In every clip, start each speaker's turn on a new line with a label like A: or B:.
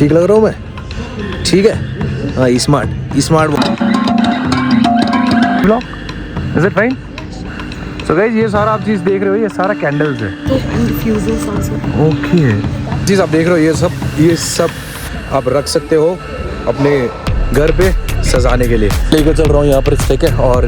A: ठीक लग रहा हूँ मैं? ठीक है। हाँ, smart block, is it fine? So guys ये सारा आप चीज़ देख रहे हो, ये सारा कैंडल्स है। ओके, चीज़ आप देख रहे हो ये सब आप रख सकते हो अपने घर पे सजाने के लिए। लेकर चल रहा हूँ यहाँ पर इस है और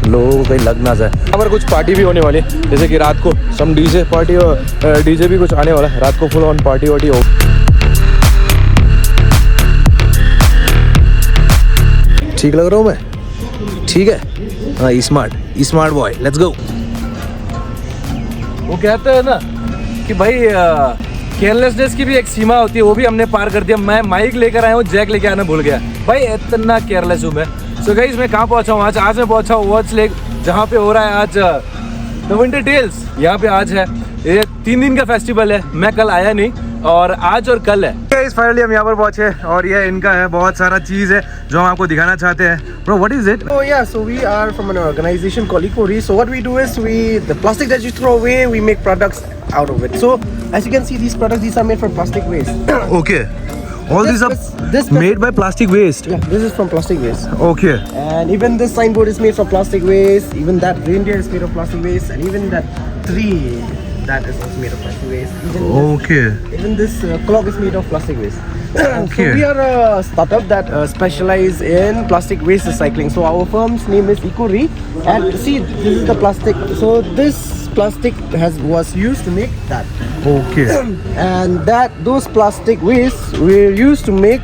A: लोगों को कहीं लग ना जाए। यहाँ पर कुछ पार्टी भी होने वाली है, जैसे कि रात को सम डीजे पार्टी और डीजे भी कुछ आने वाला है। रात को फुल ऑन पार्टी वार्टी हो। ठीक लग रहा हूँ मैं? ठीक है। हाँ, स्मार्ट बॉय, लेट्स गो। वो कहते हैं ना कि भाई केयरलेसनेस की भी एक सीमा होती है, वो भी हमने पार कर दिया। मैं माइक लेकर आया हूँ, जैक लेके आना भूल गया भाई, इतना केयरलेस हूँ मैं। सो गाइस मैं कहाँ पहुँचा हूँ आज मैं पहुँचा हूँ वॉच लेक, जहाँ पे हो रहा है आज द विंटर टेल्स। यहाँ पे आज है, ये 3 दिन का फेस्टिवल है। मैं कल आया नहीं और आज और कल है। गाइस फाइनली हम यहाँ पर पहुँचे और ये इनका है, बहुत सारा चीज़ है जो हम आपको दिखाना चाहते हैं। Bro, what is it?
B: Oh yeah, so we are from an organization called Ecori. So what we do is the plastic that you throw away, we make products out of it. So as you can see, these products, these are made from plastic waste.
A: Okay. All these are made by plastic waste.
B: Yeah, this is from plastic waste.
A: Okay.
B: And even this signboard is made from plastic waste. Even that reindeer is made of plastic waste, and even that tree that is also made of plastic waste. Even this clock is made of plastic waste.
A: Okay.
B: So we are a startup that specialize in plastic waste recycling. So our firm's name is Ecori, and see, this is the plastic. So this plastic was used to make that.
A: Okay.
B: And those plastic wastes were used to make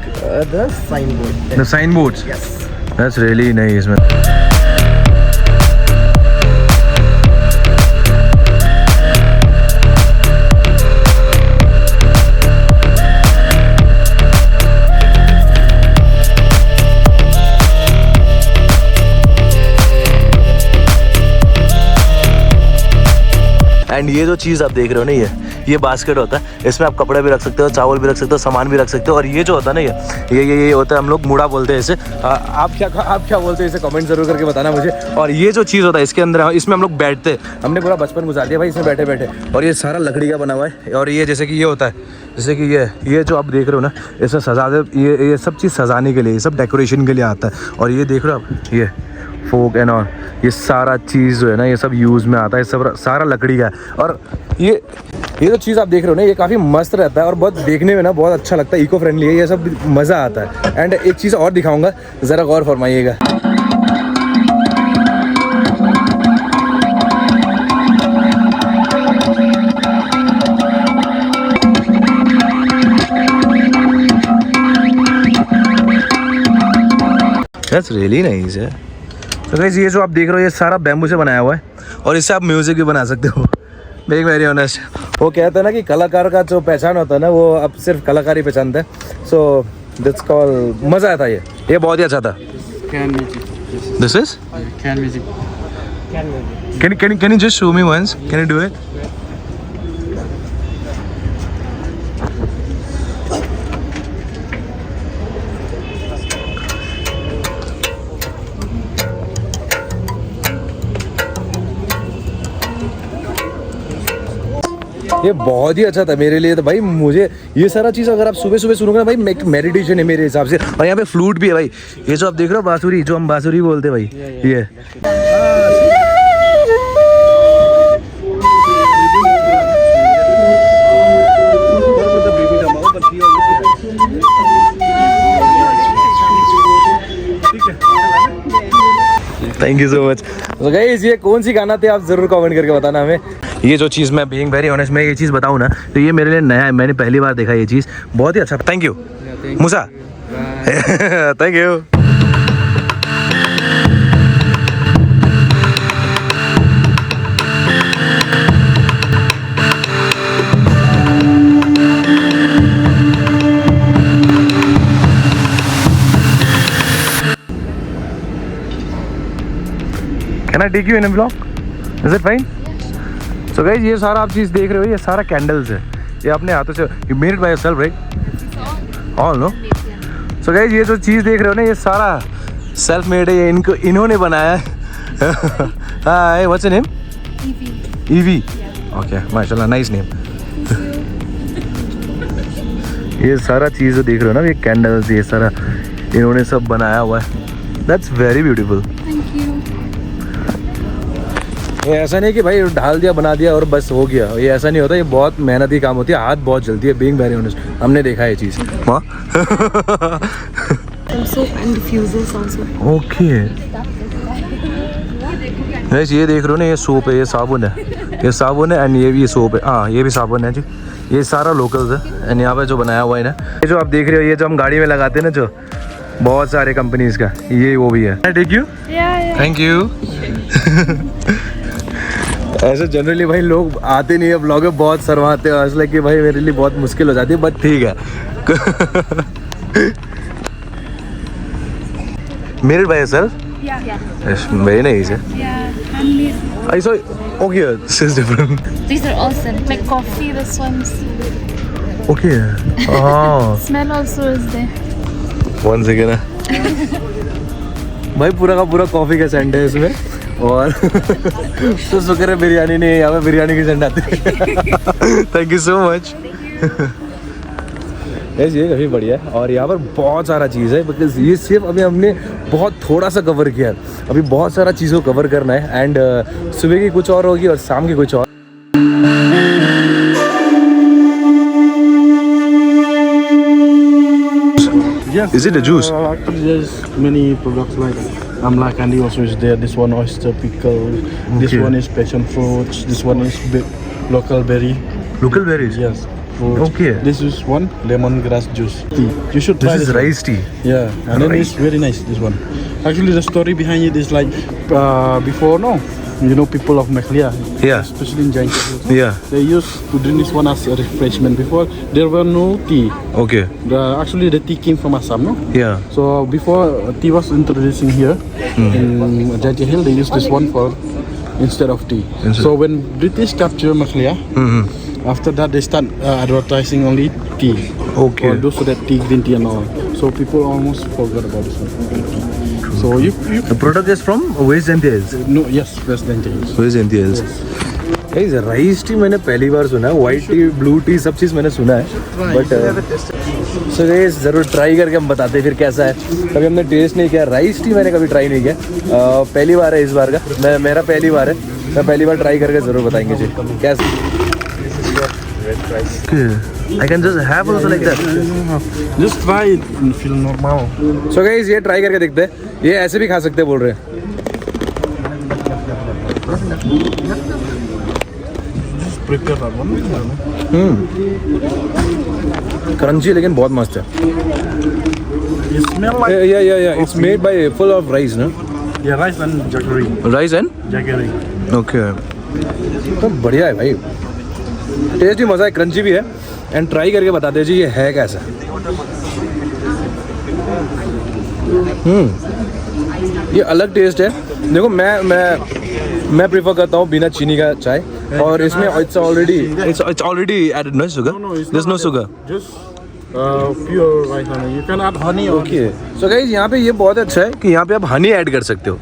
B: the signboard.
A: The signboards.
B: Yes.
A: That's really nice, man. And ये जो चीज़ आप देख रहे हो ना, ये basket होता है। इसमें आप कपड़े भी रख सकते हो, चावल भी रख सकते हो, सामान भी रख सकते हो। और ये जो होता है ना, ये होता है, हम लोग मुड़ा बोलते हैं इसे। आप क्या बोलते हैं इसे, कमेंट जरूर करके बताना मुझे। और ये जो चीज़ होता है इसके अंदर, इसमें हम लोग बैठते हैं। हमने पूरा बचपन गुजार दिया भाई इसमें बैठे बैठे। और ये सारा लकड़ी का बना हुआ है। और ये जैसे कि ये होता है, जैसे कि ये जो आप देख रहे हो ना, इसमें सजा दे, ये सब चीज़ सजाने के लिए, ये सब डेकोरेशन के लिए आता है। और ये देख रहे हो आप, ये फोक एंड और ये सारा चीज़ जो है ना, ये सब यूज़ में आता है। सब सारा लकड़ी का है। और ये जो चीज़ आप देख रहे हो ना, ये काफ़ी मस्त रहता है और बहुत देखने में ना बहुत अच्छा लगता है, इको फ्रेंडली है, ये सब मज़ा आता है। एंड एक चीज़ और दिखाऊंगा, ज़रा गौर फरमाइएगा। That's really nice है। तो गाइस ये जो आप देख रहे हो, ये सारा बैम्बू से बनाया हुआ है और इससे आप म्यूज़िक भी बना सकते हो। Be very honest. वो कहते हैं ना कि कलाकार का जो पहचान होता है ना, वो अब सिर्फ कलाकार ही पहचानता है। सो दैट्स कॉल, मज़ा आया था। ये बहुत ही अच्छा था। This is can music. Can you just show me once, can you do it? ये बहुत ही अच्छा था मेरे लिए। तो भाई मुझे ये सारा चीज़ अगर आप सुबह सुबह सुनोगे ना भाई, मेडिटेशन है मेरे हिसाब से। और यहाँ पे फ्लूट भी है भाई, ये जो आप देख रहे हो बांसुरी, जो हम बांसुरी बोलते हैं भाई, ये थैंक यू सो मच। तो गाइस ये कौन सी गाना थे, आप ज़रूर कमेंट करके बताना हमें। ये जो चीज़, मैं बीइंग वेरी ऑनेस्ट, मैं ये चीज़ बताऊँ ना, तो ये मेरे लिए नया है, मैंने पहली बार देखा ये चीज़। बहुत ही अच्छा, thank you Musa. Thank you. Can I take you in a vlog? Is it fine? So guys ये सारा आप चीज़ देख रहे हो, ये सारा कैंडल्स है। ये अपने हाथों से, you made it by yourself, right? All no? So guys ये जो चीज़ देख रहे हो ना, ये सारा सेल्फ मेड है, ये इन्होंने बनाया है। Hi, what's your name? Evie. Okay, माशाल्लाह, nice name. ये सारा चीज़ देख रहे हो ना, ये कैंडल्स, ये सारा इन्होंने सब बनाया हुआ है. That's very beautiful.
C: Thank you.
A: ये ऐसा नहीं कि भाई ढाल दिया, बना दिया और बस हो गया. ये ऐसा नहीं होता, ये बहुत मेहनती काम होती है, हाथ बहुत जलती है. बीइंग वेरी ऑनेस्ट, हमने देखा है ये चीज़. हाँ.
C: Some soap and diffusers also.
A: Okay. Guys ये देख रहे हो ना, ये सोप है, ये साबुन है, ये साबुन है एंड ये भी सोप है. हाँ ये भी साबुन है जी. ये सारा लोकल्स है एंड यहाँ पे जो बनाया हुआ है ना, ये जो आप देख रहे हो, ये जो हम गाड़ी में लगाते हैं ना, जो बहुत सारे कंपनीज का, ये वो भी है. Thank you.
C: Yeah.
A: Thank you. ऐसे जनरली भाई लोग आते नहीं है ब्लॉग में, बहुत शर्माते हैं, इसलिए कि भाई मेरे लिए बहुत मुश्किल हो जाती है, बट ठीक है. Married by yourself?
C: Yeah.
A: Very nice.
C: Yeah. And these,
A: I saw. Okay, this is different.
C: these are awesome. Like coffee, this one's.
A: Okay. Oh.
C: Smell also is there.
A: Once again. भाई पूरा का पूरा coffee का Saint है इसमें. और तो शुक्र है बिरयानी नहीं है यहाँ पे, बिरयानी की सेंट आती है. Thank you so much. ये काफ़ी बढ़िया है और यहाँ पर बहुत सारा चीज़ है, बिकॉज ये सिर्फ अभी हमने बहुत थोड़ा सा कवर किया है. अभी बहुत सारा चीज़ों को कवर करना है एंड सुबह की कुछ और होगी और शाम की कुछ और.
B: Yes.
A: Is it a juice?
B: Actually, there's many products like amla candy also is there. This one oyster pickle. This
A: Okay.
B: one is passion fruits. This one is local berry.
A: Local berries.
B: Yes. Fruits.
A: Okay.
B: This is one lemongrass juice. Tea. You should try
A: This is
B: one.
A: rice tea.
B: Yeah, and then it's very nice. This one. Actually, the story behind it is like before people of Meghalaya,
A: Yeah.
B: especially in Jain,
A: Yeah.
B: they used to drink this one as a refreshment. Before there were no tea.
A: Okay.
B: Actually, the tea came from Assam, no?
A: Yeah.
B: So before tea was introducing here in Jaja Hill, they used this one for instead of tea. So when British captured Meghalaya, after that they start advertising only tea.
A: Okay.
B: For those that tea, green tea and all. So people almost forgot about this one. So you
A: The product is from West India Hills.
B: no, yes, West Jaja Hills.
A: West India Hills. Guys, rice T मैंने पहली बार सुना है. White T, blue T, सब चीज़ मैंने सुना है. But so guys ज़रूर try करके हम बताते हैं फिर कैसा है. कभी हमने टेस्ट नहीं किया. राइस टी मैंने कभी ट्राई नहीं किया. पहली बार है इस बार का. मेरा पहली बार है. मैं पहली बार ट्राई करके ज़रूर बताएंगे जी कैसा. I can just have also like that.
B: Just try it and feel normal.
A: So guys, ये ट्राई करके देखते हैं. ये ऐसे भी खा सकते हैं बोल रहे हैं.
B: Prepare that one.
A: क्रंची लेकिन बहुत मस्त है.
B: It smell like
A: Yeah. It's made by full of rice, no?
B: yeah, rice and jaggery.
A: Rice and?
B: Jaggery.
A: Okay. तो बढ़िया है भाई. टेस्ट भी मज़ा है, क्रंची भी है एंड ट्राई करके बताते जी ये है कैसा. ये अलग टेस्ट है. देखो मैं प्रेफर करता हूँ बिना चीनी का चाय और इसमें it's already added no sugar. There is no sugar.
B: Just pure rice honey. You can add honey.
A: Okay. So guys यहाँ पे ये बहुत अच्छा है कि यहाँ पे आप हनी ऐड कर सकते हो.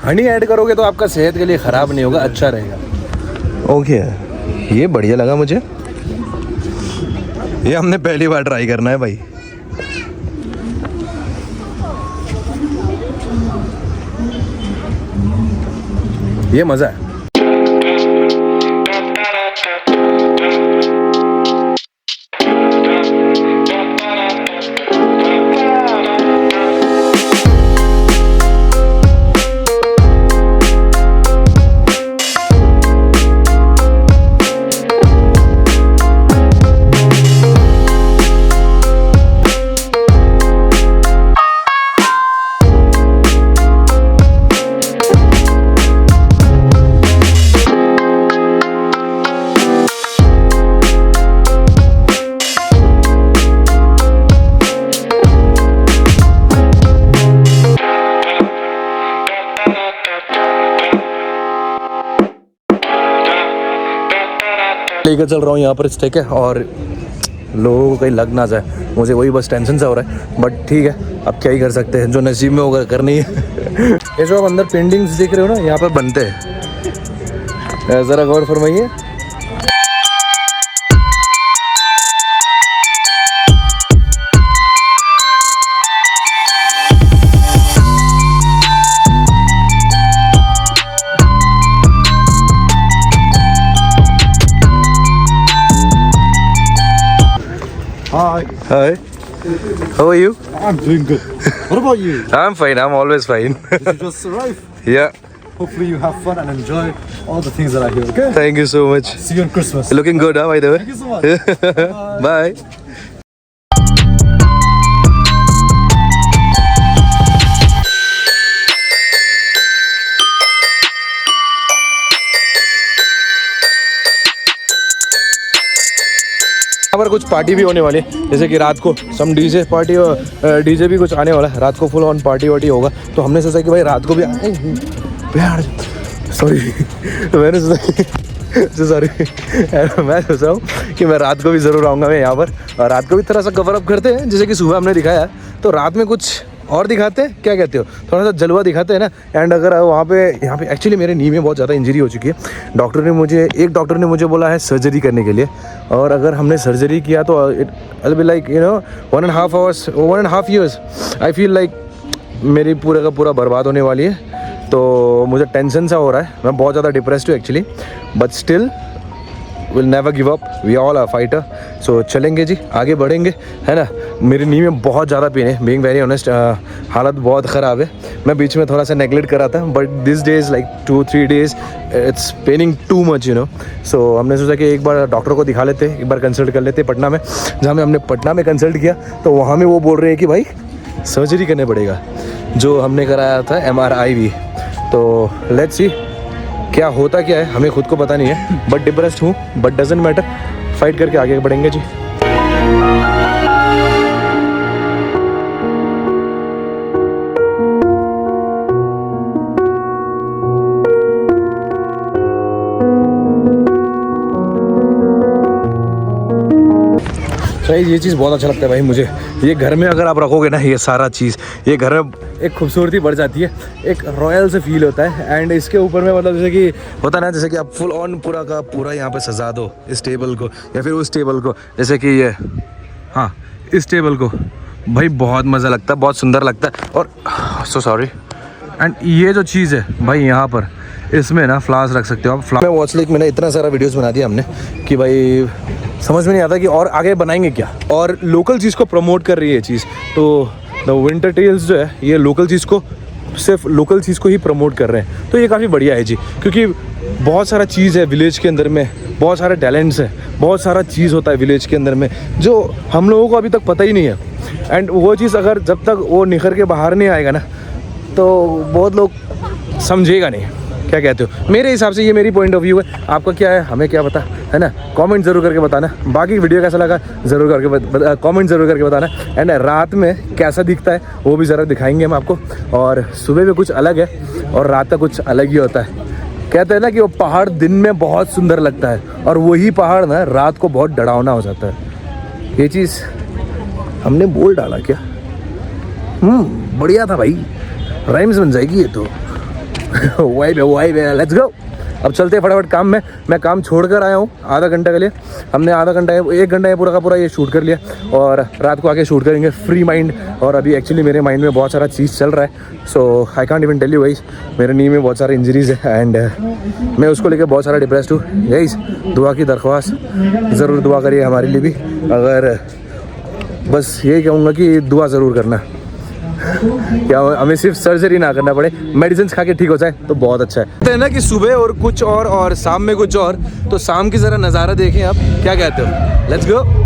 A: हनी ऐड करोगे तो आपका सेहत के लिए ख़राब नहीं होगा, अच्छा रहेगा. ओके. ये बढ़िया लगा मुझे. ये हमने पहली बार ट्राई करना है भाई. ये मज़ा है. लेकर चल रहा हूँ यहाँ पर स्टेक है और लोगों को कहीं लग ना जाए, मुझे वही बस टेंशन सा हो रहा है. बट ठीक है, अब क्या ही कर सकते हैं, जो नसीब में होगा करनी है. ये जो आप अंदर पेंटिंग्स देख रहे हो ना, यहाँ पर बनते हैं. ज़रा गौर फरमाइए,
D: Hi.
A: Hi. How are you?
D: I'm doing good. What about you?
A: I'm fine. I'm always fine.
D: Did you just arrive?
A: Yeah.
D: Hopefully you have fun and enjoy all the things that are here, okay?
A: Thank you so much.
D: See you on Christmas.
A: Looking good, huh, by the way?
D: Thank you so much.
A: Bye. यहाँ पर कुछ party भी होने वाली है, जैसे कि रात को सम डीजे पार्टी और डीजे भी कुछ आने वाला है। रात को फुल ऑन पार्टी वार्टी होगा, तो हमने सोचा कि भाई रात को भी सॉरी मैंने सोचा सॉरी मैं सोच रहा हूँ कि मैं रात को भी ज़रूर आऊँगा मैं यहाँ पर, और रात को भी थोड़ा सा कवर अप करते हैं, जैसे कि सुबह हमने दिखाया है, तो रात में कुछ और दिखाते हैं, क्या कहते हो, थोड़ा सा जलवा दिखाते हैं ना। एंड अगर वहाँ पे यहाँ पे एक्चुअली मेरे नी में बहुत ज़्यादा इंजरी हो चुकी है। एक डॉक्टर ने मुझे बोला है सर्जरी करने के लिए, और अगर हमने सर्जरी किया तो it will be like 1.5 years I feel like मेरी पूरा का पूरा बर्बाद होने वाली है। तो मुझे टेंशन सा हो रहा है, मैं बहुत ज़्यादा डिप्रेस्ड हूँ actually, but still will never give up, we all are fighter. So चलेंगे जी, आगे बढ़ेंगे, है ना। मेरी नी में बहुत ज़्यादा पेन है, बीइंग वेरी ऑनेस्ट, हालत बहुत ख़राब है। मैं बीच में थोड़ा सा नेगलेक्ट कर रहा था, but this days like 2-3 days it's paining too much, you know. So हमने सोचा कि एक बार डॉक्टर को दिखा लेते, एक बार कंसल्ट कर लेते पटना में। जहाँ में हमने पटना में कंसल्ट किया, तो वहाँ में वो बोल रहे हैं कि भाई सर्जरी करने पड़ेगा, जो हमने कराया था MRI भी। तो लेट्स सी क्या होता क्या है, हमें खुद को पता नहीं है, बट डिप्रेस्ड हूँ, बट डजंट मैटर, फाइट करके आगे बढ़ेंगे जी। ये चीज़ बहुत अच्छा लगता है भाई मुझे। ये घर में अगर आप रखोगे ना, ये सारा चीज़, ये घर में एक खूबसूरती बढ़ जाती है, एक रॉयल से फील होता है। एंड इसके ऊपर में मतलब जैसे कि होता है ना, जैसे कि आप फुल ऑन पूरा का पूरा यहाँ पे सजा दो इस टेबल को या फिर उस टेबल को, जैसे कि ये, हाँ इस टेबल को, भाई बहुत मज़ा लगता है, बहुत सुंदर लगता है। और सो सॉरी। एंड ये जो चीज़ है भाई, यहाँ पर इसमें ना फ्लावर्स रख सकते हो आप। वॉच लाइक मैंने इतना सारा वीडियोस बना दिया हमने कि भाई समझ में नहीं आता कि और आगे बनाएंगे क्या, और लोकल चीज़ को प्रमोट कर रही है ये चीज़। तो द विंटर टेल्स जो है, ये लोकल चीज़ को, सिर्फ लोकल चीज़ को ही प्रमोट कर रहे हैं, तो ये काफ़ी बढ़िया है जी। क्योंकि बहुत सारा चीज़ है विलेज के अंदर में, बहुत सारे टैलेंट्स हैं, बहुत सारा चीज़ होता है विलेज के अंदर में जो हम लोगों को अभी तक पता ही नहीं है। एंड वो चीज़ अगर जब तक वो निखर के बाहर नहीं आएगा ना, तो बहुत लोग समझेगा नहीं। क्या कहते हो? मेरे हिसाब से ये मेरी पॉइंट ऑफ व्यू है, आपका क्या है हमें क्या पता, है ना। कमेंट ज़रूर करके बताना, बाकी वीडियो कैसा लगा ज़रूर करके कमेंट ज़रूर करके बताना। एंड रात में कैसा दिखता है वो भी ज़रा दिखाएंगे हम आपको, और सुबह में कुछ अलग है और रात का कुछ अलग ही होता है। कहते हैं ना कि वो पहाड़ दिन में बहुत सुंदर लगता है, और वही पहाड़ ना रात को बहुत डरावना हो जाता है। ये चीज़ हमने बोल डाला क्या? बढ़िया था भाई, राइम्स बन जाएगी ये तो। वाई बे लेट्स गो। अब चलते हैं फटाफट काम में। मैं काम छोड़कर आया हूँ आधा घंटे के लिए। हमने आधा घंटा 1 घंटा पूरा का पूरा ये शूट कर लिया, और रात को आके शूट करेंगे फ्री माइंड। और अभी एक्चुअली मेरे माइंड में बहुत सारा चीज़ चल रहा है, so I can't even tell you guys. मेरे नी में बहुत सारे इंजरीज है, एंड मैं उसको लेकर बहुत सारा डिप्रेस्ड हूँ गाइस। दुआ की दरख्वास्त, ज़रूर दुआ करिए हमारे लिए भी। अगर बस यही कहूँगा कि दुआ ज़रूर करना, क्या हमें सिर्फ सर्जरी ना करना पड़े, मेडिसिन खा के ठीक हो जाए तो बहुत अच्छा है। कहते हैं ना कि सुबह और कुछ और शाम में कुछ और, तो शाम की ज़रा नज़ारा देखें आप, क्या कहते हो? Let's go.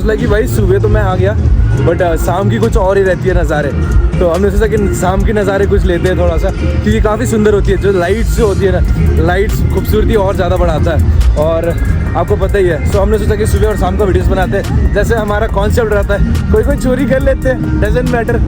A: कि भाई सुबह तो मैं आ गया, बट शाम की कुछ और ही रहती है नज़ारे। तो हमने सोचा कि शाम की नज़ारे कुछ लेते हैं थोड़ा सा, क्योंकि काफ़ी सुंदर होती है। जो लाइट्स जो होती है ना, लाइट्स खूबसूरती और ज़्यादा बढ़ाता है, और आपको पता ही है। सो हमने सोचा कि सुबह और शाम का वीडियोस बनाते हैं, जैसे हमारा कॉन्सेप्ट रहता है। कोई चोरी कर लेते हैं, डजंट मैटर।